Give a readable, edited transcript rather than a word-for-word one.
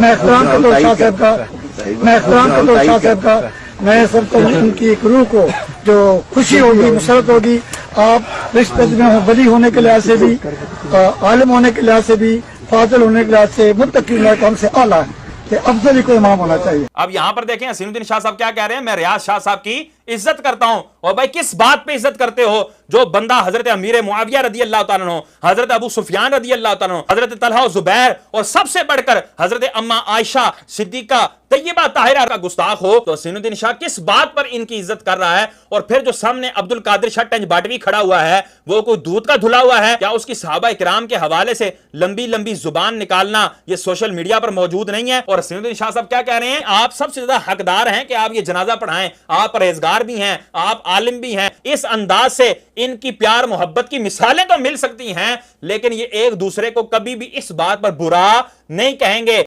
मैं एहतराम करता हूँ शाह साहब का, मैं एहतराम करता हूँ शाह साहब का। मैं सबको उनकी एक रूह को जो खुशी होगी, मुसरत होगी, आप रिश्ते में हो, वली होने के लिहाज से भी, आलिम होने के लिहाज से भी, फाजिल होने के लिहाज से, मुत्तकी होने का हमसे आला है कि अफजल को इमाम होना चाहिए। अब यहां पर देखें हसीनुद्दीन शाह साहब क्या कह रहे हैं, मैं रियाज शाह साहब की इज्जत करता हूं। और भाई किस बात पे इज्जत करते हो? जो बंदा हजरत अमीर मुआविया रदी अल्लाह तआला अन्हु, हजरत अबू सुफियान रदी अल्लाह तआला अन्हु, हजरत तलहा और जुबैर और सबसे बढ़कर हजरत अम्मा आयशा सिद्दीका तैयबा ताहिरा का गुस्ताख हो, तो हसीनुद्दीन शाह किस बात पर इनकी इज्जत कर रहा है? और फिर जो सामने अब्दुल कादिर शाह टंज बाटवी खड़ा हुआ है, वो कोई दूध का धुला हुआ है क्या? उसकी सहाबा इकराम के हवाले से लंबी लंबी जुबान निकालना ये सोशल मीडिया पर मौजूद नहीं है। और हसीनुद्दीन शाह साहब क्या कह रहे हैं, आप सबसे ज्यादा हकदार हैं कि आप ये जनाजा पढ़ाएं, आप परहेजगार भी हैं, आप आलिम भी हैं। इस अंदाज से इनकी प्यार मोहब्बत की मिसालें तो मिल सकती हैं, लेकिन ये एक दूसरे को कभी भी इस बात पर बुरा नहीं कहेंगे।